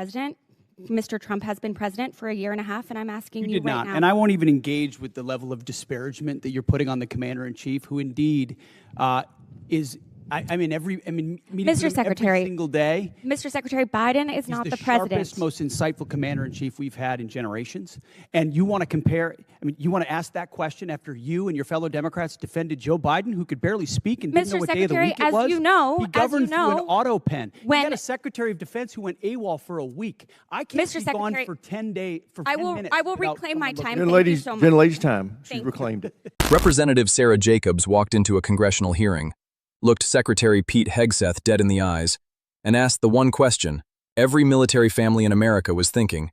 President. Mr. Trump has been president for a year and a half, and I'm asking you did right not. now. And I won't even engage with the level of disparagement that you're putting on the commander-in-chief, who indeed is. Meeting with him every single day. Mr. Secretary, Biden is not the president. He's the sharpest, most insightful commander-in-chief we've had in generations. And you want to compare, you want to ask that question after you and your fellow Democrats defended Joe Biden, who could barely speak and didn't know what day of the week it was? As you know, he governed through an auto pen. You got a Secretary of Defense who went AWOL for a week. I can't be gone for 10 days, for 10 minutes. I will reclaim my time. Gentlelady's time. She's reclaimed it. Representative Sara Jacobs walked into a congressional hearing, looked Secretary Pete Hegseth dead in the eyes, and asked the one question every military family in America was thinking,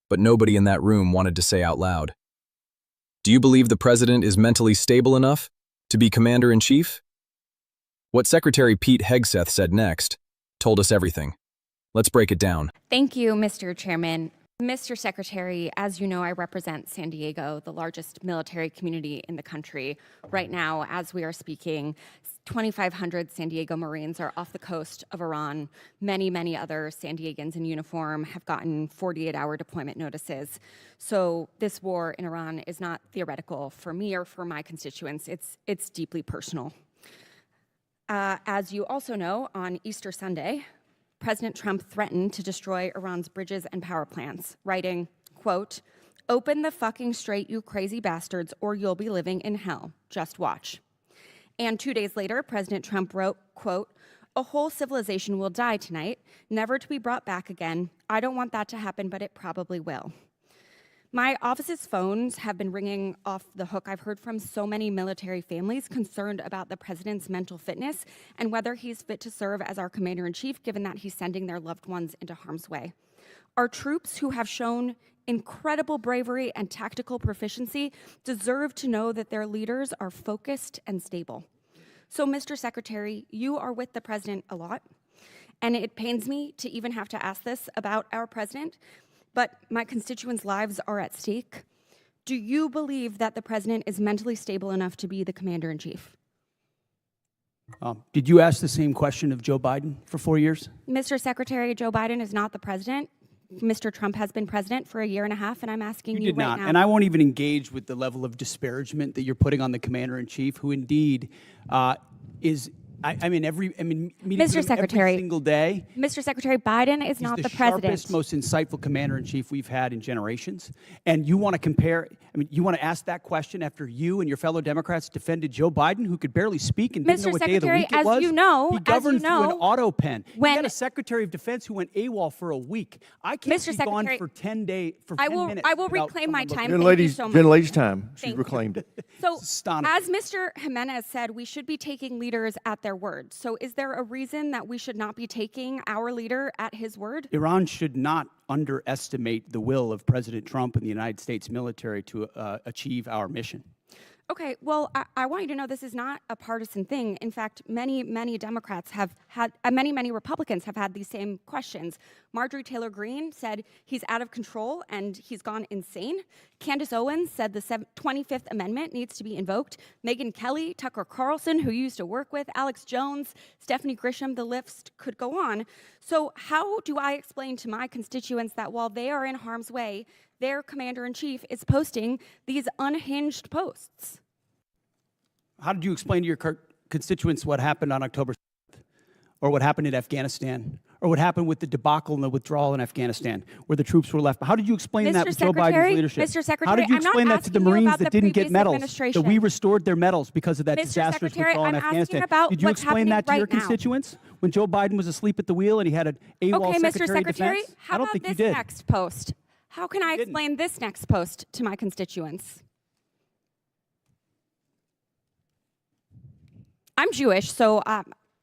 but nobody in that room wanted to say out loud. Do you believe the president is mentally stable enough to be commander-in-chief? What Secretary Pete Hegseth said next told us everything. Let's break it down. Thank you, Mr. Chairman. Mr. Secretary, as you know, I represent San Diego, the largest military community in the country. Right now, as we are speaking, 2,500 San Diego Marines are off the coast of Iran. Many, many other San Diegans in uniform have gotten 48-hour deployment notices. So this war in Iran is not theoretical for me or for my constituents. It's deeply personal. As you also know, on Easter Sunday, President Trump threatened to destroy Iran's bridges and power plants, writing, quote, "Open the fucking strait, you crazy bastards, or you'll be living in hell. Just watch." And 2 days later, President Trump wrote, quote, "A whole civilization will die tonight, never to be brought back again. I don't want that to happen, but it probably will." My office's phones have been ringing off the hook. I've heard from so many military families concerned about the president's mental fitness and whether he's fit to serve as our commander-in-chief, given that he's sending their loved ones into harm's way. Our troops, who have shown incredible bravery and tactical proficiency, deserve to know that their leaders are focused and stable. So, Mr. Secretary, you are with the president a lot, and it pains me to even have to ask this about our president, but my constituents' lives are at stake. Do you believe that the president is mentally stable enough to be the commander-in-chief? Did you ask the same question of Joe Biden for 4 years? Mr. Secretary, Joe Biden is not the president. Mr. Trump has been president for a year and a half, and I'm asking you did right not. now. And I won't even engage with the level of disparagement that you're putting on the commander-in-chief, who indeed is. Meeting with him every single day. Mr. Secretary, Biden is not the president. He's the sharpest, most insightful commander-in-chief we've had in generations. And you want to compare, you want to ask that question after you and your fellow Democrats defended Joe Biden, who could barely speak and didn't know what day of the week it was? He governed through an auto pen. You got a Secretary of Defense who went AWOL for a week. I can't be gone for 10 days, for 10 minutes. I will reclaim my time. Gentlelady's time. She's reclaimed it. So, as Mr. Jimenez said, we should be taking leaders at their word. So is there a reason that we should not be taking our leader at his word? Iran should not underestimate the will of President Trump and the United States military to achieve our mission. Okay, well, I want you to know this is not a partisan thing. In fact, many Democrats have had, many Republicans have had these same questions. Marjorie Taylor Greene said he's out of control and he's gone insane. Candace Owens said the 25th Amendment needs to be invoked. Megyn Kelly, Tucker Carlson, who you used to work with, Alex Jones, Stephanie Grisham, the list could go on. So how do I explain to my constituents that while they are in harm's way, their commander-in-chief is posting these unhinged posts? How did you explain to your constituents what happened on October 7th, or what happened in Afghanistan, or what happened with the debacle and the withdrawal in Afghanistan, where the troops were left? How did you explain that with Joe Biden's leadership? Mr. Secretary, how did you explain that to the Marines that didn't get medals, that we restored their medals because of that disastrous withdrawal in Afghanistan? Did you explain that to your constituents when Joe Biden was asleep at the wheel and he had an AWOL Secretary of Defense? I don't think you did. Next post. How can I explain this next post to my constituents? I'm Jewish, so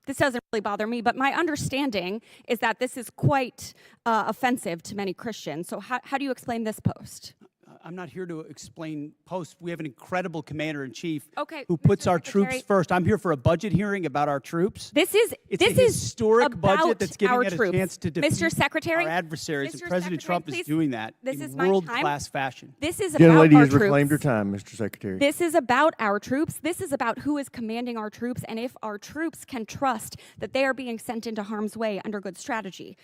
this doesn't really bother me, but my understanding is that this is quite offensive to many Christians. So how do you explain this post? I'm not here to explain posts. We have an incredible commander-in-chief who Mr. puts our Secretary, troops first. I'm here for a budget hearing about our troops. It's a historic budget that's giving us a chance to defeat Mr. Secretary, our adversaries, and President Trump is doing that in world-class fashion. This is about our Gentlelady has troops. reclaimed her time, Mr. Secretary. This is about our troops. This is about who is commanding our troops and if our troops can trust that they are being sent into harm's way under good strategy.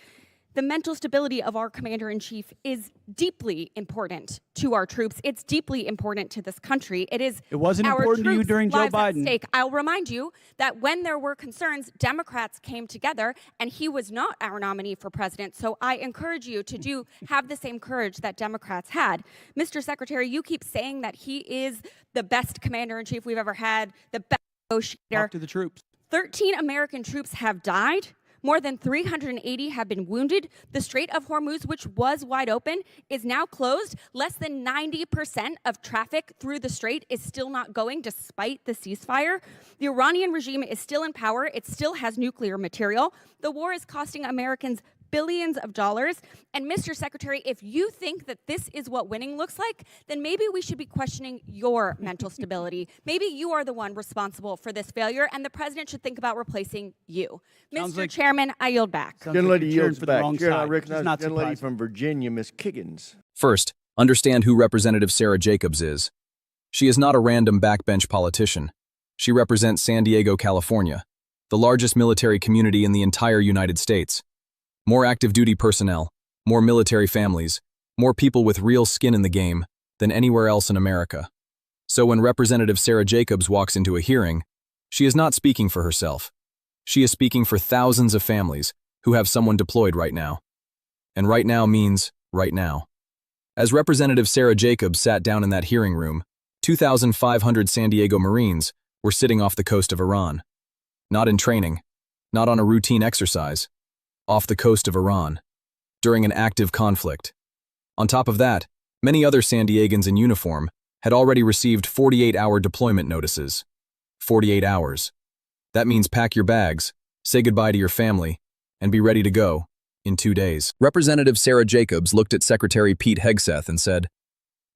the mental stability of our commander-in-chief is deeply important to our troops. It's deeply important to this country. It wasn't our important to you troops' during Joe lives at Biden. stake. I'll remind you that when there were concerns, Democrats came together, and he was not our nominee for president. So I encourage you to have the same courage that Democrats had. Mr. Secretary, you keep saying that he is the best commander-in-chief we've ever had, the best negotiator. Talk to the troops. 13 American troops have died. More than 380 have been wounded. The Strait of Hormuz, which was wide open, is now closed. Less than 90% of traffic through the strait is still not going despite the ceasefire. The Iranian regime is still in power. It still has nuclear material. The war is costing Americans billions of dollars. And Mr. Secretary, if you think that this is what winning looks like, then maybe we should be questioning your mental stability. Maybe you are the one responsible for this failure, and the president should think about replacing you. Mr. Chairman, I yield back. Gentlelady yields for the back. wrong Chair, I side, which is recognize not the gentlelady surprising. from Virginia, Ms. Kiggins. First, understand who Representative Sara Jacobs is. She is not a random backbench politician. She represents San Diego, California, the largest military community in the entire United States. More active duty personnel, more military families, more people with real skin in the game than anywhere else in America. So when Representative Sara Jacobs walks into a hearing, she is not speaking for herself. She is speaking for thousands of families who have someone deployed right now. And right now means right now. As Representative Sara Jacobs sat down in that hearing room, 2,500 San Diego Marines were sitting off the coast of Iran. Not in training, not on a routine exercise, off the coast of Iran, during an active conflict. On top of that, many other San Diegans in uniform had already received 48-hour deployment notices. 48 hours. That means pack your bags, say goodbye to your family, and be ready to go in 2 days. Representative Sara Jacobs looked at Secretary Pete Hegseth and said,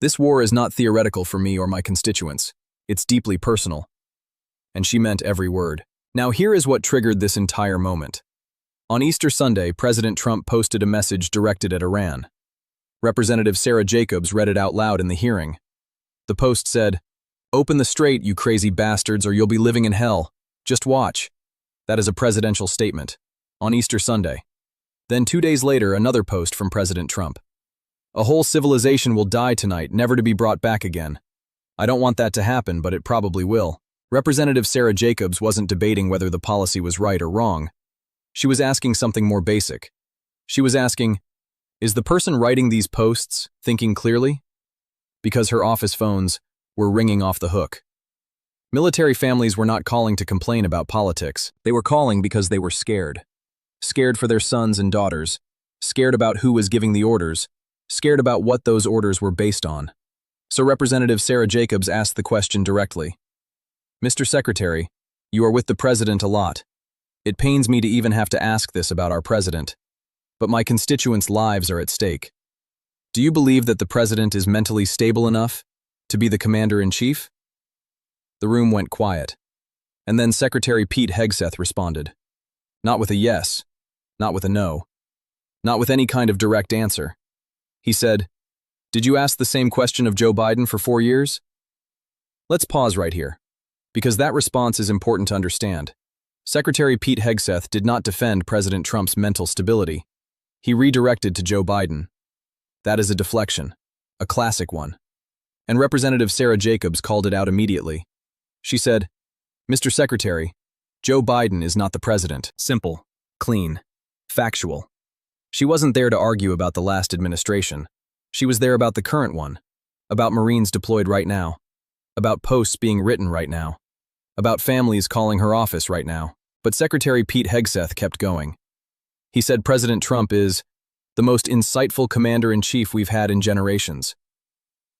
"This war is not theoretical for me or my constituents. It's deeply personal." And she meant every word. Now here is what triggered this entire moment. On Easter Sunday, President Trump posted a message directed at Iran. Representative Sara Jacobs read it out loud in the hearing. The post said, "Open the strait, you crazy bastards, or you'll be living in hell. Just watch." That is a presidential statement. On Easter Sunday. Then 2 days later, another post from President Trump. "A whole civilization will die tonight, never to be brought back again. I don't want that to happen, but it probably will." Representative Sara Jacobs wasn't debating whether the policy was right or wrong. She was asking something more basic. She was asking, is the person writing these posts thinking clearly? Because her office phones were ringing off the hook. Military families were not calling to complain about politics. They were calling because they were scared. Scared for their sons and daughters. Scared about who was giving the orders. Scared about what those orders were based on. So Representative Sara Jacobs asked the question directly. "Mr. Secretary, you are with the president a lot. It pains me to even have to ask this about our president, but my constituents' lives are at stake. Do you believe that the president is mentally stable enough to be the commander-in-chief?" The room went quiet, and then Secretary Pete Hegseth responded. Not with a yes, not with a no, not with any kind of direct answer. He said, "Did you ask the same question of Joe Biden for 4 years?" Let's pause right here, because that response is important to understand. Secretary Pete Hegseth did not defend President Trump's mental stability. He redirected to Joe Biden. That is a deflection, a classic one. And Representative Sara Jacobs called it out immediately. She said, "Mr. Secretary, Joe Biden is not the president." Simple, clean, factual. She wasn't there to argue about the last administration. She was there about the current one, about Marines deployed right now, about posts being written right now, about families calling her office right now. But Secretary Pete Hegseth kept going. He said President Trump is the most insightful commander-in-chief we've had in generations.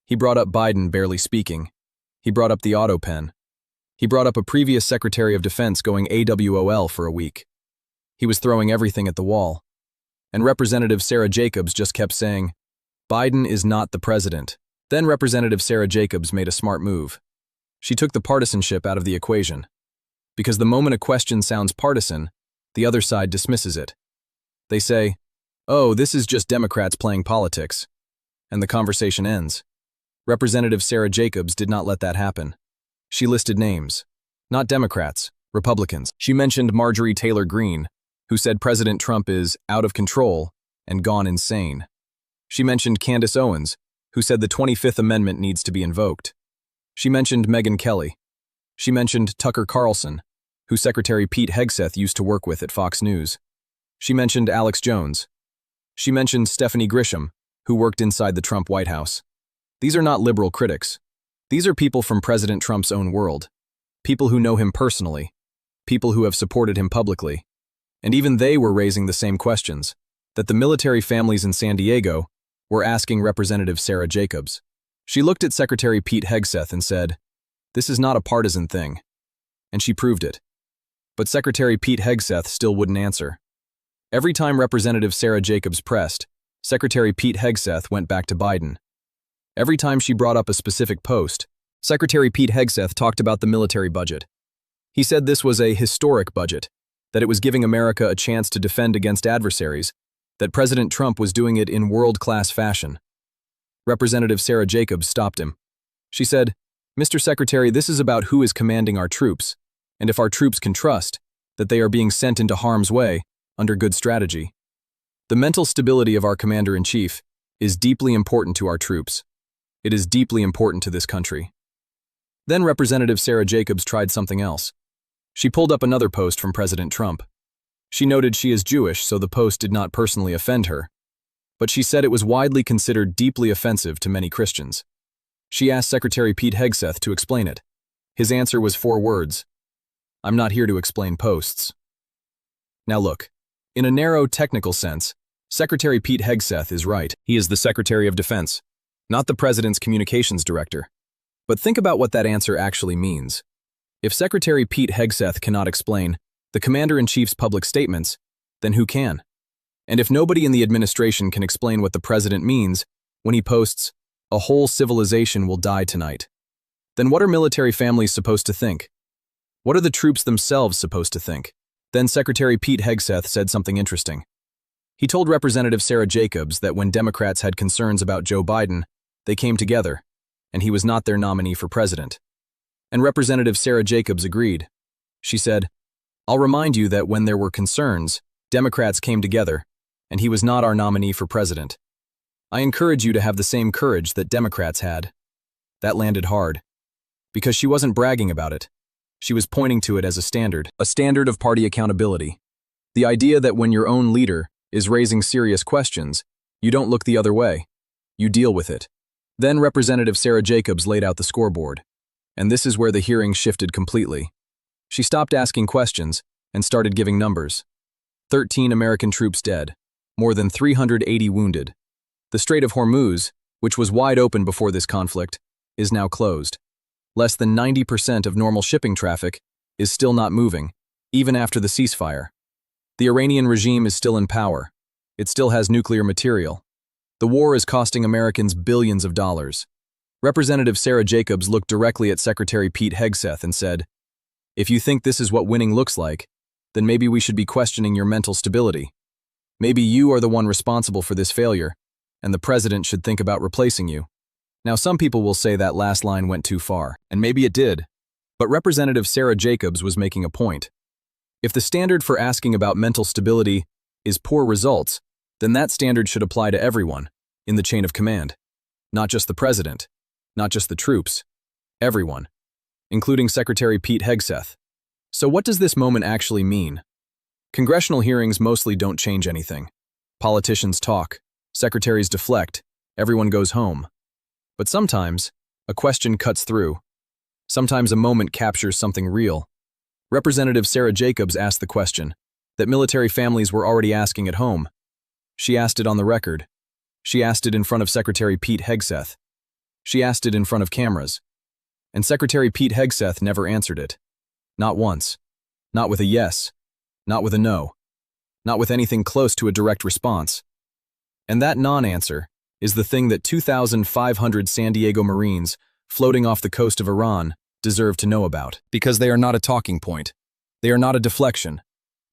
He brought up Biden barely speaking. He brought up the auto pen. He brought up a previous Secretary of Defense going AWOL for a week. He was throwing everything at the wall. And Representative Sara Jacobs just kept saying, "Biden is not the president." Then Representative Sara Jacobs made a smart move. She took the partisanship out of the equation. Because the moment a question sounds partisan, the other side dismisses it. They say, "Oh, this is just Democrats playing politics." And the conversation ends. Representative Sara Jacobs did not let that happen. She listed names. Not Democrats, Republicans. She mentioned Marjorie Taylor Greene, who said President Trump is out of control and gone insane. She mentioned Candace Owens, who said the 25th Amendment needs to be invoked. She mentioned Megyn Kelly. She mentioned Tucker Carlson, who Secretary Pete Hegseth used to work with at Fox News. She mentioned Alex Jones. She mentioned Stephanie Grisham, who worked inside the Trump White House. These are not liberal critics. These are people from President Trump's own world. People who know him personally. People who have supported him publicly. And even they were raising the same questions that the military families in San Diego were asking Representative Sara Jacobs. She looked at Secretary Pete Hegseth and said, "This is not a partisan thing." And she proved it. But Secretary Pete Hegseth still wouldn't answer. Every time Representative Sara Jacobs pressed, Secretary Pete Hegseth went back to Biden. Every time she brought up a specific post, Secretary Pete Hegseth talked about the military budget. He said this was a historic budget, that it was giving America a chance to defend against adversaries, that President Trump was doing it in world-class fashion. Representative Sara Jacobs stopped him. She said, "Mr. Secretary, this is about who is commanding our troops, and if our troops can trust that they are being sent into harm's way under good strategy. The mental stability of our commander-in-chief is deeply important to our troops. It is deeply important to this country." Then Representative Sara Jacobs tried something else. She pulled up another post from President Trump. She noted she is Jewish, so the post did not personally offend her. But she said it was widely considered deeply offensive to many Christians. She asked Secretary Pete Hegseth to explain it. His answer was 4 words. "I'm not here to explain posts." Now look, in a narrow technical sense, Secretary Pete Hegseth is right. He is the Secretary of Defense, not the President's Communications Director. But think about what that answer actually means. If Secretary Pete Hegseth cannot explain the Commander-in-Chief's public statements, then who can? And if nobody in the administration can explain what the President means when he posts, "A whole civilization will die tonight," then what are military families supposed to think? What are the troops themselves supposed to think? Then Secretary Pete Hegseth said something interesting. He told Representative Sara Jacobs that when Democrats had concerns about Joe Biden, they came together, and he was not their nominee for president. And Representative Sara Jacobs agreed. She said, "I'll remind you that when there were concerns, Democrats came together, and he was not our nominee for president. I encourage you to have the same courage that Democrats had." That landed hard. Because she wasn't bragging about it. She was pointing to it as a standard of party accountability. The idea that when your own leader is raising serious questions, you don't look the other way. You deal with it. Then Representative Sara Jacobs laid out the scoreboard. And this is where the hearing shifted completely. She stopped asking questions and started giving numbers. 13 American troops dead. More than 380 wounded. The Strait of Hormuz, which was wide open before this conflict, is now closed. Less than 90% of normal shipping traffic is still not moving, even after the ceasefire. The Iranian regime is still in power. It still has nuclear material. The war is costing Americans billions of dollars. Representative Sara Jacobs looked directly at Secretary Pete Hegseth and said, "If you think this is what winning looks like, then maybe we should be questioning your mental stability. Maybe you are the one responsible for this failure, and the president should think about replacing you." Now some people will say that last line went too far, and maybe it did. But Representative Sara Jacobs was making a point. If the standard for asking about mental stability is poor results, then that standard should apply to everyone in the chain of command. Not just the president, not just the troops, everyone, including Secretary Pete Hegseth. So what does this moment actually mean? Congressional hearings mostly don't change anything. Politicians talk, secretaries deflect, everyone goes home. But sometimes, a question cuts through. Sometimes a moment captures something real. Representative Sara Jacobs asked the question that military families were already asking at home. She asked it on the record. She asked it in front of Secretary Pete Hegseth. She asked it in front of cameras. And Secretary Pete Hegseth never answered it. Not once. Not with a yes. Not with a no. Not with anything close to a direct response. And that non-answer is the thing that 2,500 San Diego Marines floating off the coast of Iran deserve to know about. Because they are not a talking point. They are not a deflection.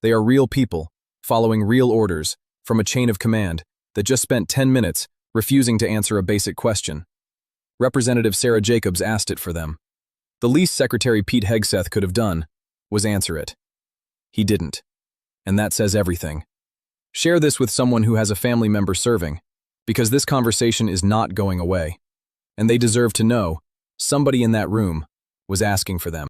They are real people, following real orders, from a chain of command that just spent 10 minutes refusing to answer a basic question. Representative Sara Jacobs asked it for them. The least Secretary Pete Hegseth could have done was answer it. He didn't. And that says everything. Share this with someone who has a family member serving, because this conversation is not going away, and they deserve to know somebody in that room was asking for them.